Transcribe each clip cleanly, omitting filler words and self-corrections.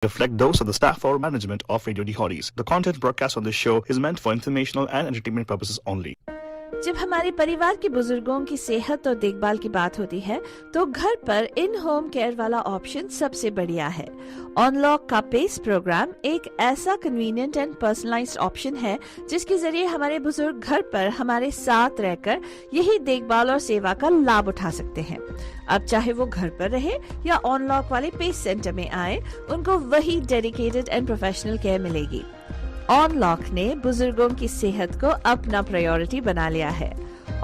reflect those of the staff or management of Radio Hotties. The content broadcast on this show is meant for informational and entertainment purposes only. जब हमारे परिवार के बुजुर्गों की सेहत और देखभाल की बात होती है तो घर पर इन होम केयर वाला ऑप्शन सबसे बढ़िया है। ऑनलॉक का पेस प्रोग्राम एक ऐसा कन्वीनियंट एंड पर्सनलाइज्ड ऑप्शन है जिसके जरिए हमारे बुजुर्ग घर पर हमारे साथ रहकर यही देखभाल और सेवा का लाभ उठा सकते हैं। अब चाहे वो घर पर रहे या ऑनलॉक वाले पेस सेंटर में आए, उनको वही डेडिकेटेड एंड प्रोफेशनल केयर मिलेगी। ऑनलॉक ने बुजुर्गों की सेहत को अपना प्रायोरिटी बना लिया है।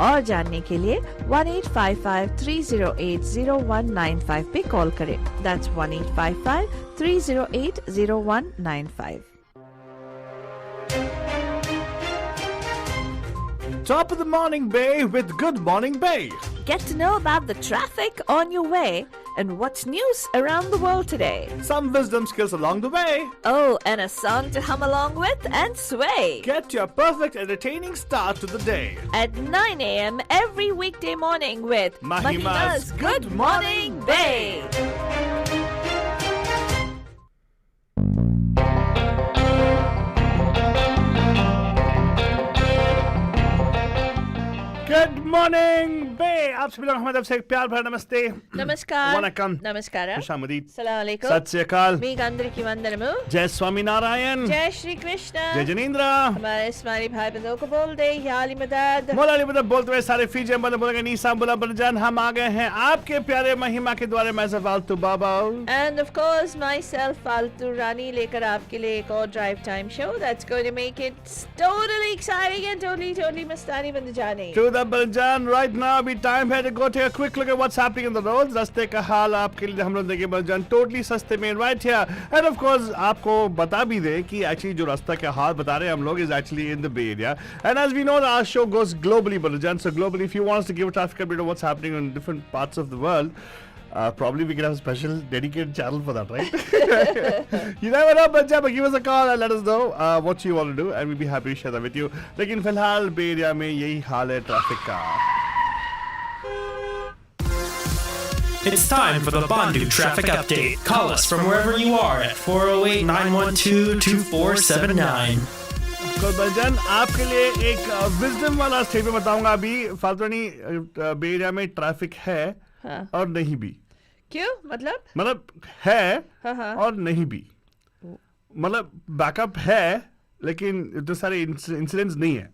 और जानने के लिए 1855-308-0195 पे कॉल करें। That's 1855-308-0195। Top of the morning, Bay, with Good Morning Bay. Get to know about the traffic on your way and what's news around the world today. Some wisdom skills along the way. Oh, and a song to hum along with and sway. Get your perfect entertaining start to the day. At 9 a.m. every weekday morning with Mahima's Good Morning Bay. Good morning, Bay. आप सभी लोग हमारे तरफ से एक प्यार भरा नमस्ते, नमस्कार, वनकम, नमस्कार, खुशामदीद, अस्सलाम वालेकुम, सत श्री अकाल, मी गंदरिकी वंदनमु, जय स्वामी नारायण, जय श्री कृष्ण, जय जनेंद्र। हमारे इस्माइली भाई बंधुओं को बोल दे या अली मदद, मौला अली मदद बोलते हुए सारे फीजे बंद बोलेंगे नीसा बुला बरजान। हम आ गए हैं आपके प्यारे महिमा के द्वारे। मैं फालतू बाबा and of course myself फालतू रानी लेकर आपके लिए एक और drive time show that's going to make it totally exciting and totally मस्तानी बन जाने। To the Baljan, right now अभी टाइम है to go take a quick look at what's happening in the roads. रास्ते का हाल आपके लिए हम लोग देखें बलजान टोटली सस्ते में right here. And of course आपको बता भी दे कि actually जो रास्ता का हाल बता रहे हैं हम लोग is actually in the Bay Area. And as we know our show goes globally Baljan. So globally if you want us to give a traffic update of what's happening in different parts of the world, probably we can have a special dedicated channel for that, right? You never know, but give us a call and let us know what you want to do, and we'll be happy to share that with you. लेकिन फिलहाल बे area में यही हाल है traffic का। It's time for the Bandu Traffic Update. Call us from wherever you are at 408-912-2479. तो बलजन आपके लिए एक विजडम वाला स्टेटमेंट बताऊंगा अभी। फालतू नहीं, बे एरिया में ट्रैफिक है और नहीं भी। क्यों? मतलब है हाँ। और नहीं भी। मतलब बैकअप है लेकिन इतने सारे इंसिडेंट्स नहीं है।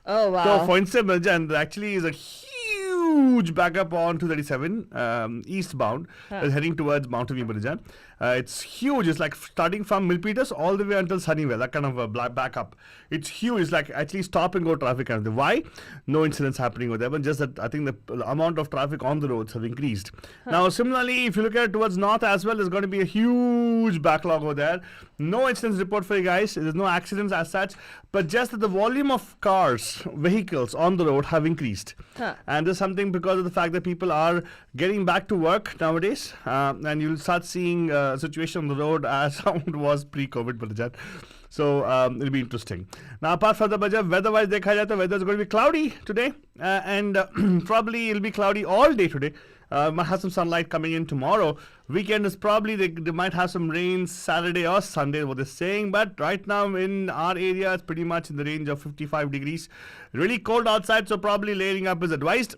Oh wow. So for instance, Baljan, there actually is a huge backup on 237 eastbound, heading towards Mountain View, Baljan. It's huge. It's like starting from Milpitas all the way until Sunnyvale. That kind of a backup. It's huge. It's like actually stop and go traffic kind of thing. Why? No incidents happening over there, but just that I think the amount of traffic on the roads have increased. Now, similarly, if you look at towards north as well, there's going to be a huge backlog over there. No incidents report for you guys. There's no accidents as such, but just that the volume of cars, vehicles on the road have increased. And there's something because of the fact that people are getting back to work nowadays, and you'll start seeing situation on the road as how it was pre-COVID, Baljan. So it'll be interesting. Now, apart from the budget, weather-wise, देखा जाए तो weather is going to be cloudy today, and probably it'll be cloudy all day today. Might have some sunlight coming in tomorrow. Weekend is probably they might have some rain Saturday or Sunday, what they're saying. But right now in our area, it's pretty much in the range of 55 degrees. Really cold outside, so probably layering up is advised.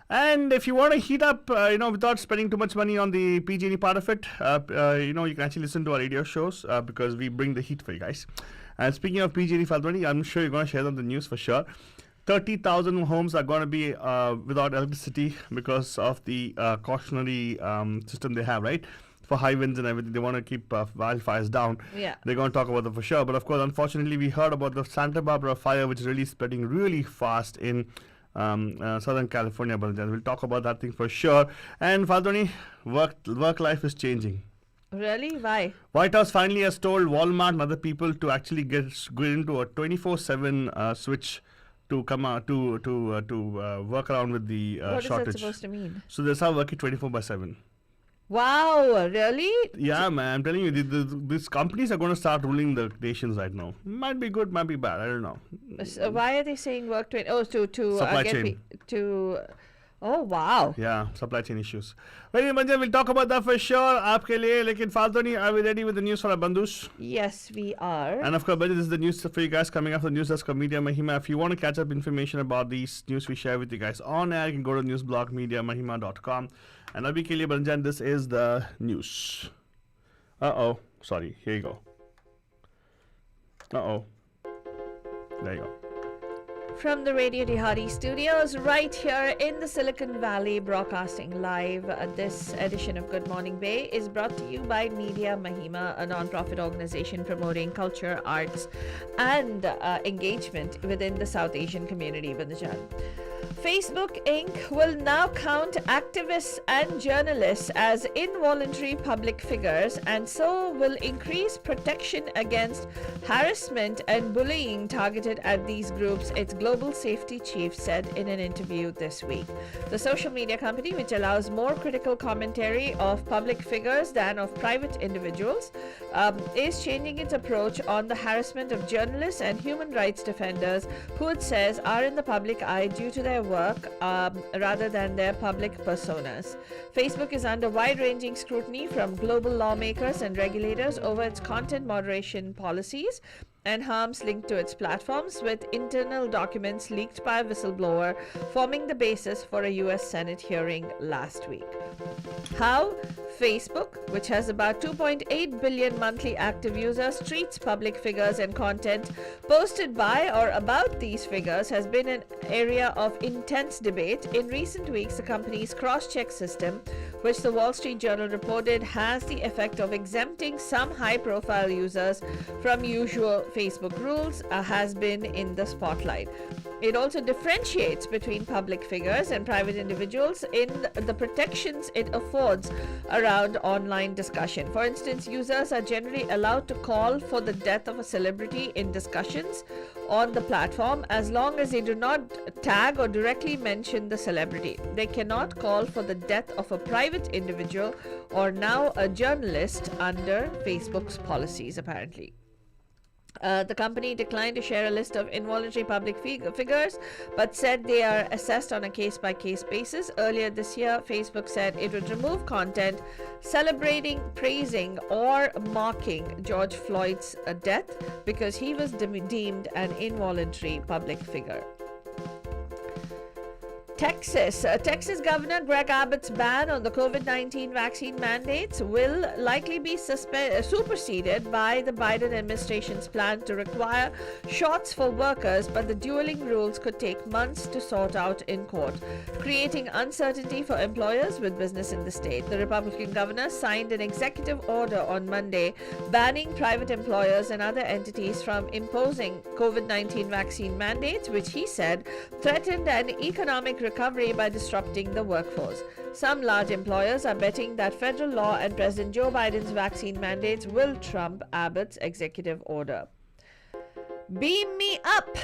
And if you want to heat up, without spending too much money on the PG&E part of it, you can actually listen to our radio shows because we bring the heat for you guys. And speaking of PG&E, Faltwani, I'm sure you're going to share them the news for sure. 30,000 homes are going to be without electricity because of the cautionary system they have, right? For high winds and everything, they want to keep wildfires down. Yeah. They're going to talk about them for sure. But of course, unfortunately, we heard about the Santa Barbara fire, which is really spreading really fast in Southern California. But we'll talk about that thing for sure. And Faldoni, work life is changing. Really? Why? White House finally has told Walmart and other people to actually go into a 24/7 switch to come out to work around with the shortage. What is that supposed to mean? So they start working 24/7. Wow, really? Yeah, man, I'm telling you, these companies are going to start ruling the nations right now. Might be good, might be bad. I don't know. So why are they saying work 20? Oh, to supply chain. Oh, wow. Yeah, supply chain issues. Very Manja, we'll talk about that for sure. आपके लिए लेकिन फालतू नहीं. Are we ready with the news for our bandus? Yes, we are. And of course, this is the news for you guys coming after the news desk of Media Mahima. If you want to catch up information about these news we share with you guys on air, you can go to newsblog mediamahima.com. And Abhi ke liye Banjan, this is the news. Uh-oh. Sorry. Here you go. Uh-oh. There you go. From the Radio Dihari studios, right here in the Silicon Valley, broadcasting live. This edition of Good Morning Bay is brought to you by Media Mahima, a non-profit organization promoting culture, arts, and engagement within the South Asian community. Bandajan. Facebook Inc. will now count activists and journalists as involuntary public figures, and so will increase protection against harassment and bullying targeted at these groups, its global safety chief said in an interview this week. The social media company, which allows more critical commentary of public figures than of private individuals, is changing its approach on the harassment of journalists and human rights defenders who it says are in the public eye due to their work rather than their public personas. Facebook is under wide-ranging scrutiny from global lawmakers and regulators over its content moderation policies and harms linked to its platforms, with internal documents leaked by a whistleblower forming the basis for a US Senate hearing last week. How Facebook, which has about 2.8 billion monthly active users, treats public figures and content posted by or about these figures has been an area of intense debate. In recent weeks, the company's cross-check system, which the Wall Street Journal reported has the effect of exempting some high-profile users from usual Facebook rules, has been in the spotlight. It also differentiates between public figures and private individuals in the protections it affords around online discussion. For instance, users are generally allowed to call for the death of a celebrity in discussions on the platform as long as they do not tag or directly mention the celebrity. They cannot call for the death of a private individual or now a journalist under Facebook's policies, apparently. The company declined to share a list of involuntary public figures, but said they are assessed on a case-by-case basis. Earlier this year, Facebook said it would remove content celebrating, praising, or mocking George Floyd's death because he was deemed an involuntary public figure. Texas Governor Greg Abbott's ban on the COVID-19 vaccine mandates will likely be superseded by the Biden administration's plan to require shots for workers, but the dueling rules could take months to sort out in court, creating uncertainty for employers with business in the state. The Republican governor signed an executive order on Monday banning private employers and other entities from imposing COVID-19 vaccine mandates, which he said threatened an economic recovery by disrupting the workforce. Some large employers are betting that federal law and President Joe Biden's vaccine mandates will trump Abbott's executive order. Beam me up,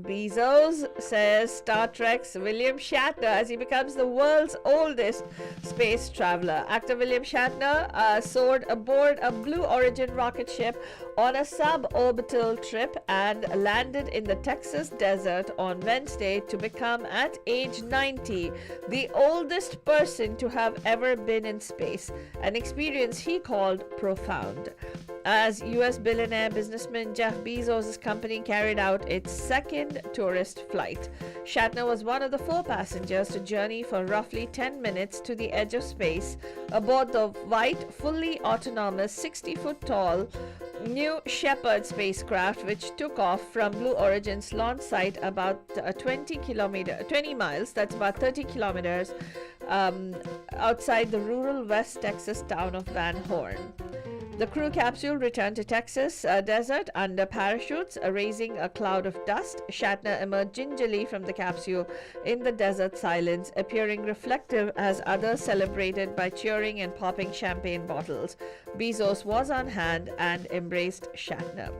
Bezos, says Star Trek's William Shatner as he becomes the world's oldest space traveler. Actor William Shatner soared aboard a Blue Origin rocket ship on a suborbital trip and landed in the Texas desert on Wednesday to become, at age 90, the oldest person to have ever been in space, an experience he called profound. As US billionaire businessman Jeff Bezos' company carried out its second tourist flight, Shatner was one of the 4 passengers to journey for roughly 10 minutes to the edge of space aboard the white, fully autonomous, 60-foot-tall New Shepard spacecraft, which took off from Blue Origin's launch site about 20 miles, that's about 30 kilometers, outside the rural West Texas town of Van Horn. The crew capsule returned to Texas desert under parachutes, raising a cloud of dust. Shatner emerged gingerly from the capsule in the desert silence, appearing reflective as others celebrated by cheering and popping champagne bottles. Bezos was on hand and embraced Shatner.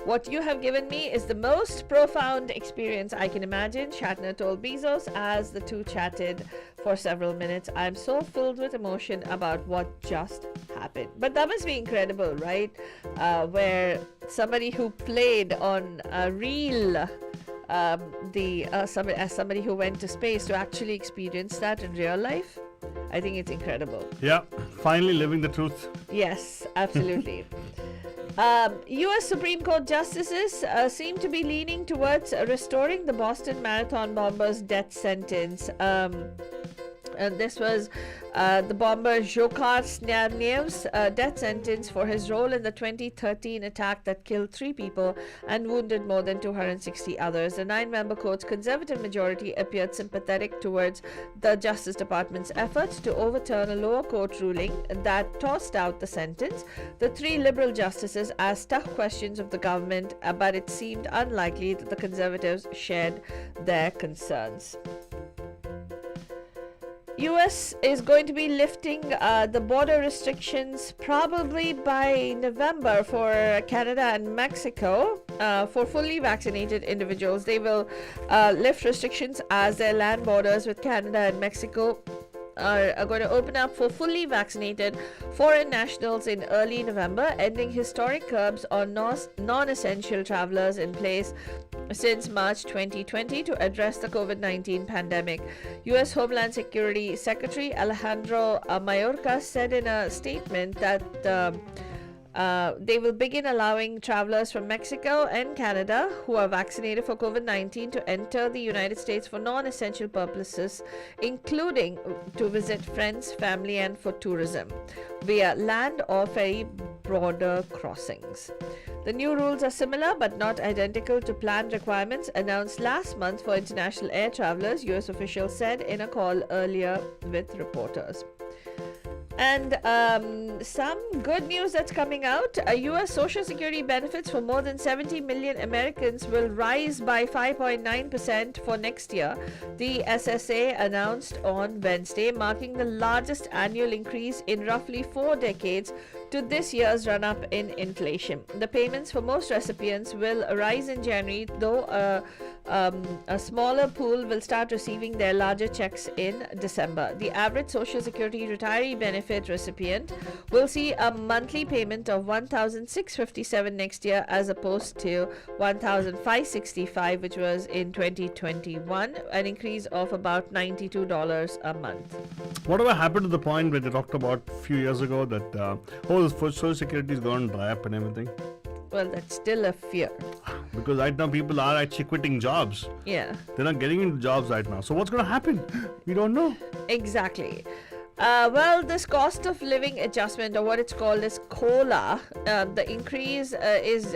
"What you have given me is the most profound experience I can imagine," Shatner told Bezos as the two chatted for several minutes. "I'm so filled with emotion about what just happened." But that must be incredible, right? Where somebody who played on a real as somebody who went to space, to actually experience that in real life, I think it's incredible. Yeah, finally living the truth. Yes, absolutely. U.S. Supreme Court justices seem to be leaning towards restoring the Boston Marathon bomber's death sentence. And this was the bomber Dzhokhar Tsarnaev's death sentence for his role in the 2013 attack that killed 3 people and wounded more than 260 others. The 9-member court's conservative majority appeared sympathetic towards the Justice Department's efforts to overturn a lower court ruling that tossed out the sentence. The 3 liberal justices asked tough questions of the government, but it seemed unlikely that the conservatives shared their concerns. US is going to be lifting the border restrictions probably by November for Canada and Mexico. For fully vaccinated individuals, they will lift restrictions as their land borders with Canada and Mexico are going to open up for fully vaccinated foreign nationals in early November, ending historic curbs on non-essential travelers in place since March 2020 to address the COVID-19 pandemic. U.S. Homeland Security Secretary Alejandro Mayorkas said in a statement that they will begin allowing travelers from Mexico and Canada who are vaccinated for COVID-19 to enter the United States for non-essential purposes, including to visit friends, family, and for tourism via land or ferry border crossings. The new rules are similar but not identical to planned requirements announced last month for international air travelers, U.S. officials said in a call earlier with reporters. And some good news that's coming out. U.S. Social Security benefits for more than 70 million Americans will rise by 5.9% for next year, the SSA announced on Wednesday, marking the largest annual increase in roughly 4 decades to this year's run-up in inflation. The payments for most recipients will rise in January, though a smaller pool will start receiving their larger checks in December. The average Social Security retiree benefit recipient will see a monthly payment of $1,657 next year as opposed to $1,565, which was in 2021, an increase of about $92 a month. Whatever happened to the point where they talked about a few years ago that Social Security is going to dry up and everything? Well, that's still a fear. Because right now people are actually quitting jobs. Yeah. They're not getting into jobs right now. So what's going to happen? We don't know. Exactly. Well, this cost of living adjustment, or what it's called as COLA, the increase is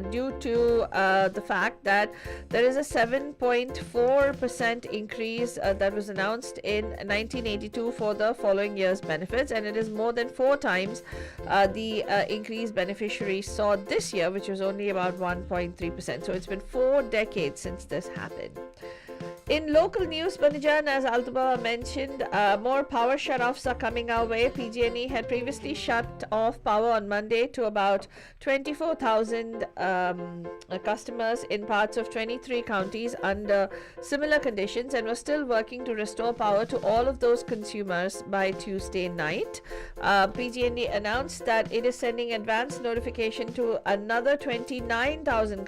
due to the fact that there is a 7.4% increase that was announced in 1982 for the following year's benefits, and it is more than 4 times the increase beneficiaries saw this year, which was only about 1.3%. So it's been 4 decades since this happened. In local news, Banijan, as Altaba mentioned, more power shutoffs are coming our way. PG&E had previously shut off power on Monday to about 24,000 customers in parts of 23 counties under similar conditions, and was still working to restore power to all of those consumers by Tuesday night. PG&E announced that it is sending advance notification to another 29,000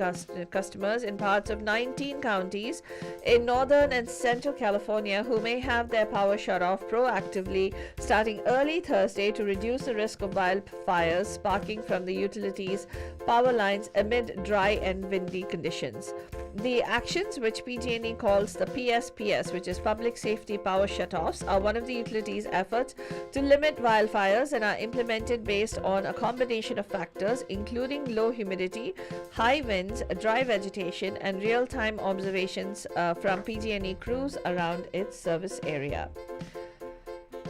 customers in parts of 19 counties in Northern and Central California who may have their power shut off proactively starting early Thursday to reduce the risk of wildfires sparking from the utilities' power lines amid dry and windy conditions. The actions, which PG&E calls the PSPS, which is Public Safety Power Shutoffs, are one of the utilities' efforts to limit wildfires and are implemented based on a combination of factors including low humidity, high winds, dry vegetation, and real-time observations from PG&E crews around its service area.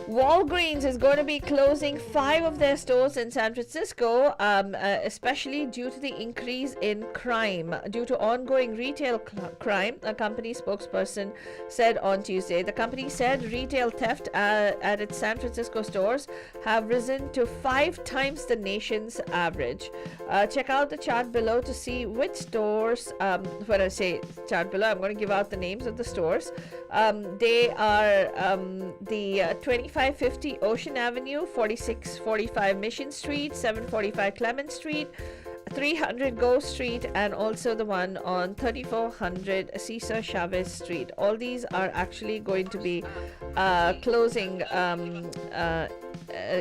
Walgreens is going to be closing 5 of their stores in San Francisco, especially due to the increase in crime. Due to ongoing retail crime, a company spokesperson said on Tuesday. The company said retail theft at its San Francisco stores have risen to 5 times the nation's average. Check out the chart below to see which stores, when I say chart below, I'm going to give out the names of the stores. They are the 2550 Ocean Avenue, 4645 Mission Street, 745 Clement Street, 300 Go Street and also the one on 3400 Cesar Chavez Street. All these are actually going to be closing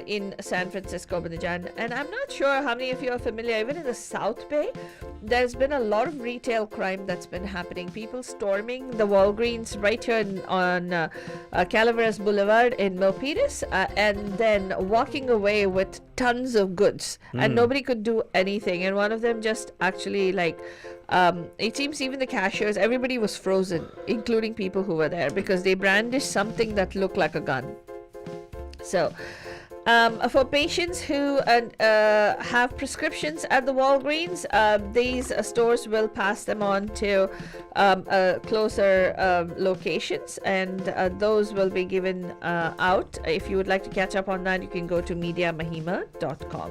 in San Francisco, Banajan. And I'm not sure how many of you are familiar, even in the South Bay, there's been a lot of retail crime that's been happening. People storming the Walgreens right here on Calaveras Boulevard in Milpitas and then walking away with tons of goods. And nobody could do anything. And one of them just actually it seems even the cashiers, everybody was frozen, including people who were there, because they brandished something that looked like a gun. So, for patients who have prescriptions at the Walgreens, these stores will pass them on to closer locations, and those will be given out. If you would like to catch up on that, you can go to mediamahima.com.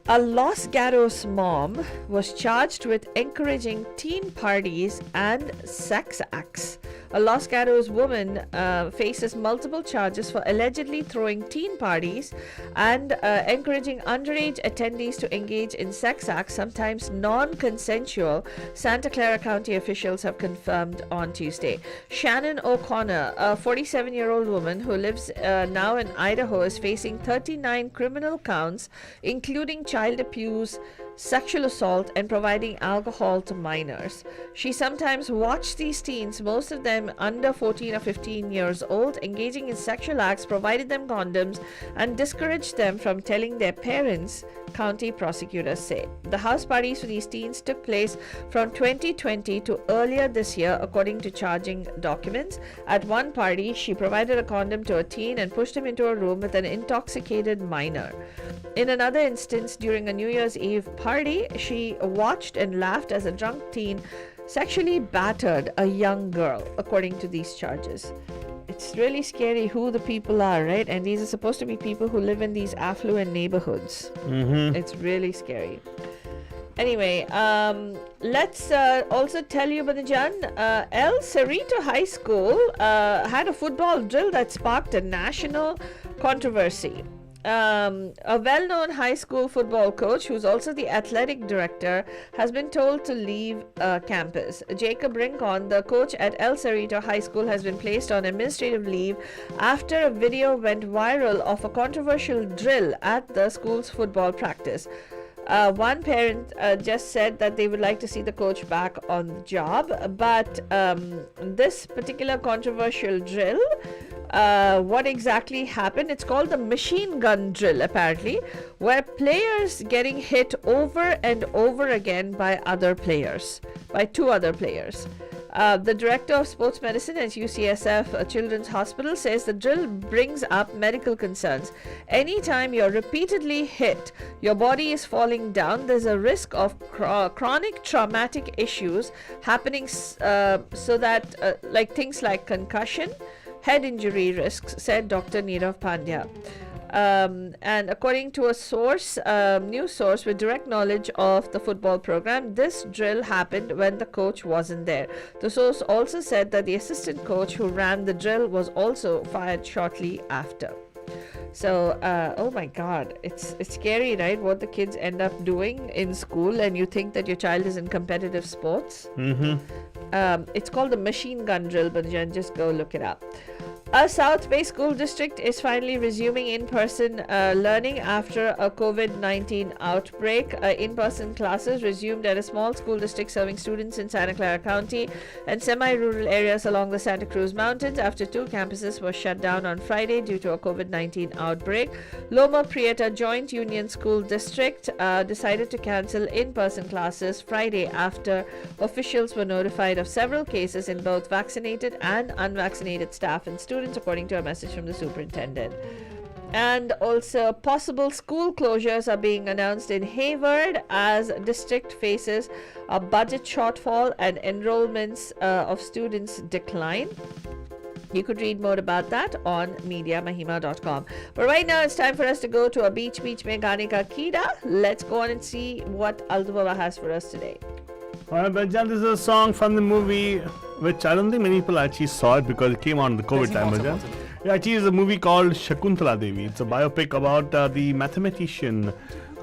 A Los Gatos mom was charged with encouraging teen parties and sex acts. A Los Gatos woman faces multiple charges for allegedly throwing teen parties and encouraging underage attendees to engage in sex acts, sometimes non-consensual, Santa Clara County officials have confirmed on Tuesday. Shannon O'Connor, a 47-year-old woman who lives now in Idaho, is facing 39 criminal counts, including child abuse, sexual assault, and providing alcohol to minors. She sometimes watched these teens, most of them under 14 or 15 years old, engaging in sexual acts, provided them condoms, and discouraged them from telling their parents, county prosecutors say. The house parties for these teens took place from 2020 to earlier this year, according to charging documents. At one party, she provided a condom to a teen and pushed him into a room with an intoxicated minor. In another instance, during a New Year's Eve party, she watched and laughed as a drunk teen sexually battered a young girl, according to these charges. It's really scary who the people are, right? And these are supposed to be people who live in these affluent neighborhoods. It's really scary. Anyway, let's also tell you, Banajan, El Cerrito High School had a football drill that sparked a national controversy. A well-known high school football coach, who's also the athletic director, has been told to leave campus. Jacob Rincon, the coach at El Cerrito High School, has been placed on administrative leave after a video went viral of a controversial drill at the school's football practice. One parent just said that they would like to see the coach back on the job, but this particular controversial drill, what exactly happened? It's called the machine gun drill, apparently, where players getting hit over and over again by two other players. The director of sports medicine at UCSF Children's Hospital says the drill brings up medical concerns. Anytime you're repeatedly hit, your body is falling down, there's a risk of chronic traumatic issues happening, so that like things like concussion, head injury risks, said Dr. Nirav Pandya. And according to a news source with direct knowledge of the football program, this drill happened when the coach wasn't there. The source also said that the assistant coach who ran the drill was also fired shortly after. So, oh my God, it's scary, right? What the kids end up doing in school, and you think that your child is in competitive sports. It's called the machine gun drill, but just go look it up. A South Bay school district is finally resuming in-person learning after a COVID-19 outbreak. In-person classes resumed at a small school district serving students in Santa Clara County and semi-rural areas along the Santa Cruz Mountains after 2 campuses were shut down on Friday due to a COVID-19 outbreak. Loma Prieta Joint Union School District decided to cancel in-person classes Friday after officials were notified of several cases in both vaccinated and unvaccinated staff and students, according to a message from the superintendent. And also, possible school closures are being announced in Hayward as district faces a budget shortfall and enrollments of students decline. You could read more about that on mediamahima.com. But right now, it's time for us to go to a Beach Mein Gaane Ka Keeda. Let's go on and see what Aldu Baba has for us today. Alright, Bhajan, this is a song from the movie, which I don't think many people actually saw it because it came out in the COVID time, Bhajan. Yeah, actually, it's a movie called Shakuntala Devi. It's a biopic about the mathematician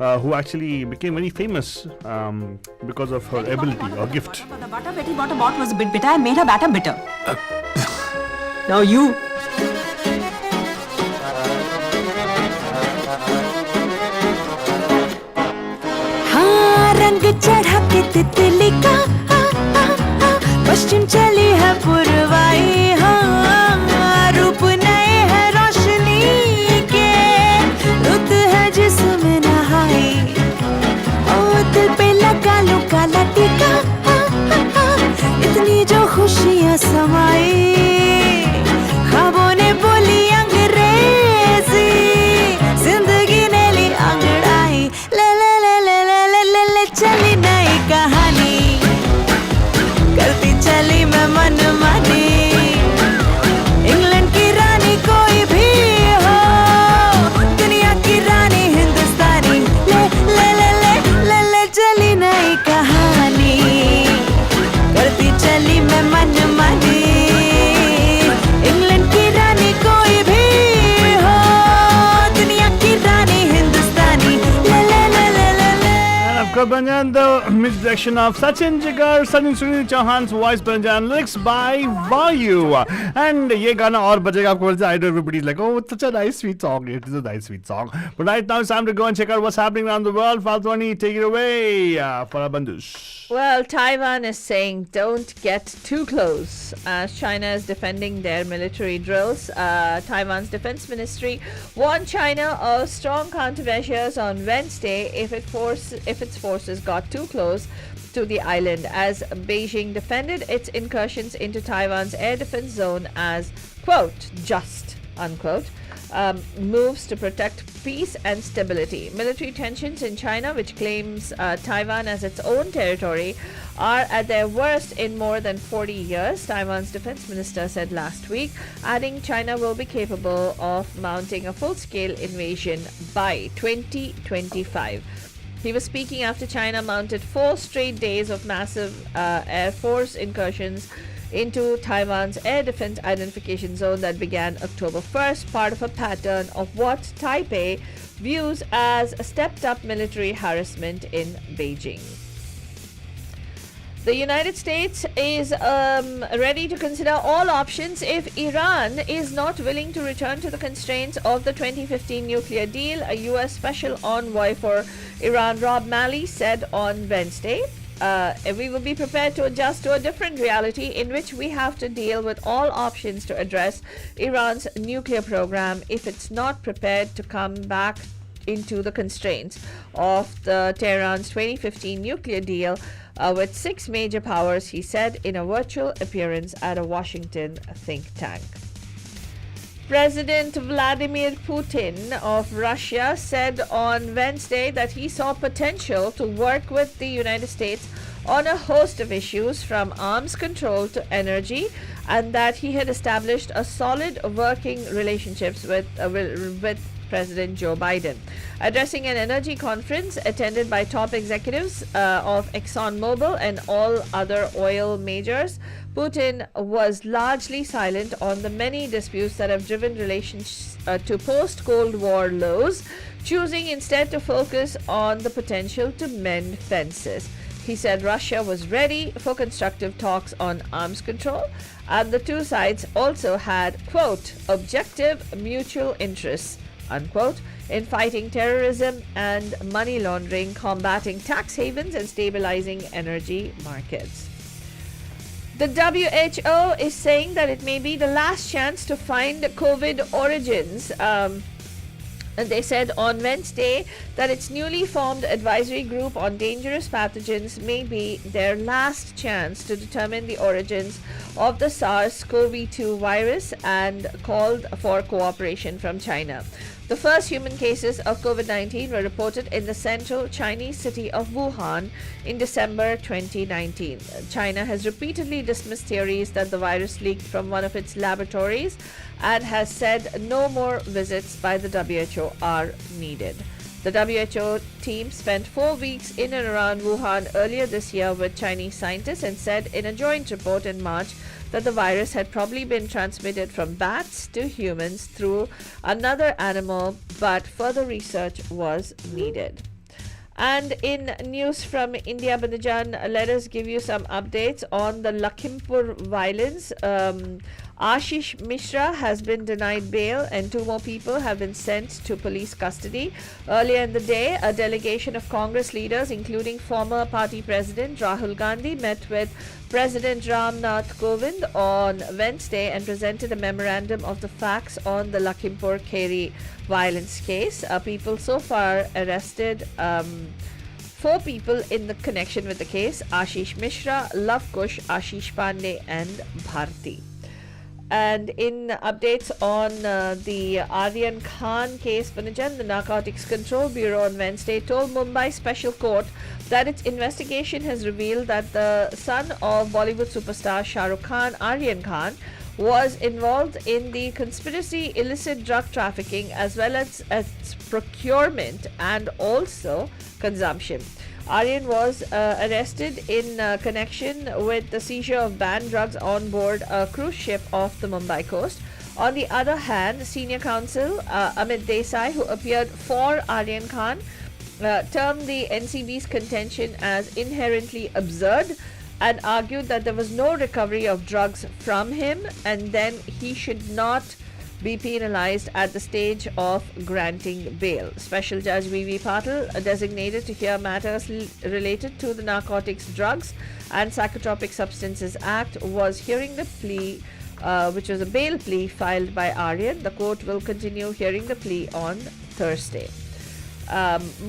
who actually became very famous because of her ability or gift. The butter Betty bought was a bit bitter and made her batter bitter. Now you. हाँ रंग चढ़ा के तितली का पश्चिम चली है पुरवाई हाँ रूप नए है रोशनी के रुत है जिसमें नहाई ओ दिल पे लगा लो काला टीका इतनी जो खुशियाँ समाई ख्वाबों ने बोली अंग्रेजी जिंदगी ने ली अंगड़ाई ले ले ले ले ले ले ले ले चली नई कहानी करती चली मैं मन मानी इंग्लैंड की रानी कोई भी हो दुनिया की रानी हिंदुस्तानी ले ले ले ले ले ले चली नई कहानी करती चली मैं मन मानी इंग्लैंड की रानी कोई भी हो दुनिया की रानी हिंदुस्तानी ले ले ले ले ले ले Of course, Banjan, the music direction of Sachin Jigar, Sachin Sunil Chauhan's voice, Banjan, lyrics by Vayu. And ये गाना और बजेगा आपको बोलते I know everybody's like, oh, it's such a nice sweet song. It is a nice sweet song. But right now it's time to go and check out what's happening around the world. Faltwani, take it away for our bandus. Well, Taiwan is saying don't get too close as China is defending their military drills. Taiwan's defense ministry warned China of strong countermeasures on Wednesday if its forces got too close to the island, as Beijing defended its incursions into Taiwan's air defense zone as, quote, just, unquote, moves to protect peace and stability. Military tensions in China, which claims Taiwan as its own territory, are at their worst in more than 40 years, Taiwan's defense minister said last week, adding China will be capable of mounting a full-scale invasion by 2025. He was speaking after China mounted 4 straight days of massive Air Force incursions into Taiwan's air defense identification zone that began October 1st, part of a pattern of what Taipei views as a stepped-up military harassment in Beijing. The United States is ready to consider all options if Iran is not willing to return to the constraints of the 2015 nuclear deal, a U.S. Special Envoy for Iran, Rob Malley, said on Wednesday. We will be prepared to adjust to a different reality in which we have to deal with all options to address Iran's nuclear program if it's not prepared to come back into the constraints of the Tehran's 2015 nuclear deal with 6 major powers, he said in a virtual appearance at a Washington think tank. President Vladimir Putin of Russia said on Wednesday that he saw potential to work with the United States on a host of issues from arms control to energy, and that he had established a solid working relationships with President Joe Biden. Addressing an energy conference attended by top executives of ExxonMobil and all other oil majors, Putin was largely silent on the many disputes that have driven relations to post-Cold War lows, choosing instead to focus on the potential to mend fences. He said Russia was ready for constructive talks on arms control, and the two sides also had, quote, objective mutual interests, unquote, in fighting terrorism and money laundering, combating tax havens, and stabilizing energy markets. The WHO is saying that it may be the last chance to find COVID origins. And they said on Wednesday that its newly formed advisory group on dangerous pathogens may be their last chance to determine the origins of the SARS-CoV-2 virus, and called for cooperation from China. The first human cases of COVID-19 were reported in the central Chinese city of Wuhan in December 2019. China has repeatedly dismissed theories that the virus leaked from one of its laboratories and has said no more visits by the WHO are needed. The WHO team spent 4 weeks in and around Wuhan earlier this year with Chinese scientists and said in a joint report in March that the virus had probably been transmitted from bats to humans through another animal, but further research was needed. And in news from India, Bandajan, let us give you some updates on the Lakhimpur violence. Ashish Mishra has been denied bail and 2 more people have been sent to police custody. Earlier in the day, a delegation of Congress leaders, including former party president Rahul Gandhi, met with President Ram Nath Kovind on Wednesday and presented a memorandum of the facts on the Lakhimpur Kheri violence case. People so far arrested 4 people in the connection with the case: Ashish Mishra, Love Kush, Ashish Pandey and Bharti. And in updates on the Aryan Khan case, Panajan, the Narcotics Control Bureau on Wednesday told Mumbai Special Court that its investigation has revealed that the son of Bollywood superstar Shah Rukh Khan, Aryan Khan, was involved in the conspiracy, illicit drug trafficking, as well as its procurement and also consumption. Aryan was arrested in connection with the seizure of banned drugs on board a cruise ship off the Mumbai coast. On the other hand, senior counsel Amit Desai, who appeared for Aryan Khan, termed the NCB's contention as inherently absurd and argued that there was no recovery of drugs from him and then he should not be penalized at the stage of granting bail. Special Judge V.V. Patil, designated to hear matters related to the Narcotics, Drugs and Psychotropic Substances Act, was hearing the plea, which was a bail plea filed by Aryan. The court will continue hearing the plea on Thursday.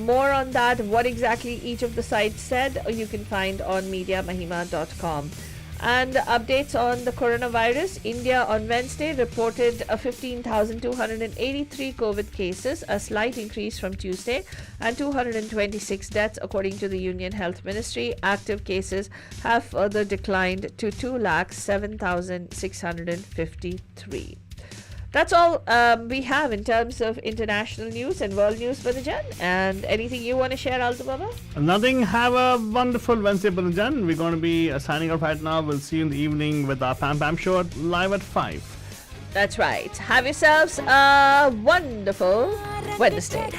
More on that, what exactly each of the sides said, you can find on mediamahima.com. And updates on the coronavirus. India on Wednesday reported 15,283 COVID cases, a slight increase from Tuesday, and 226 deaths according to the Union Health Ministry. Active cases have further declined to 207,653. That's all we have in terms of international news and world news, Banajan. And anything you want to share, Alto Baba? Nothing. Have a wonderful Wednesday, Banajan. We're going to be signing off right now. We'll see you in the evening with our Pam Pam show live at 5. That's right. Have yourselves a wonderful Wednesday.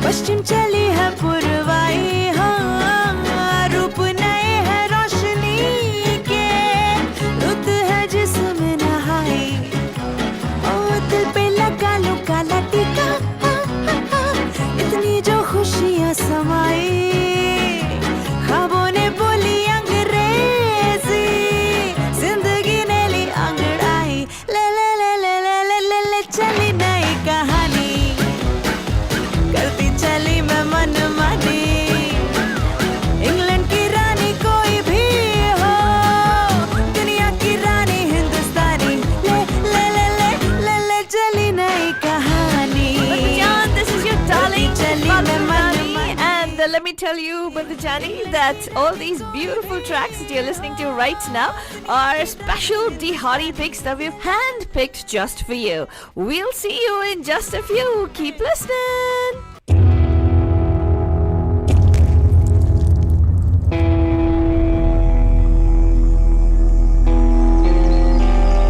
पश्चिम चली है पुरवाई हाँ रूप नए है रोशनी के रुत है जिसमें नहाई ओ दिल पे लगा लो काला टीका इतनी जो खुशियाँ समाई ख्वाबों ने बोली अंग्रेजी जिंदगी ने ली अंगड़ाई ले ले ले ले ले ले ले ले चली नई कहानी करती चली मैं मन मानी इंग्लैंड की रानी कोई भी हो दुनिया की रानी हिंदुस्तानी ले ले ले ले ले ले चली नई कहानी Banajan, this is your darling चली मैं मन Banajan. And let me tell you, Banajani, that all these beautiful tracks that you're listening to right now are special Dihari picks that we've handpicked just for you. We'll see you in just a few. Keep listening.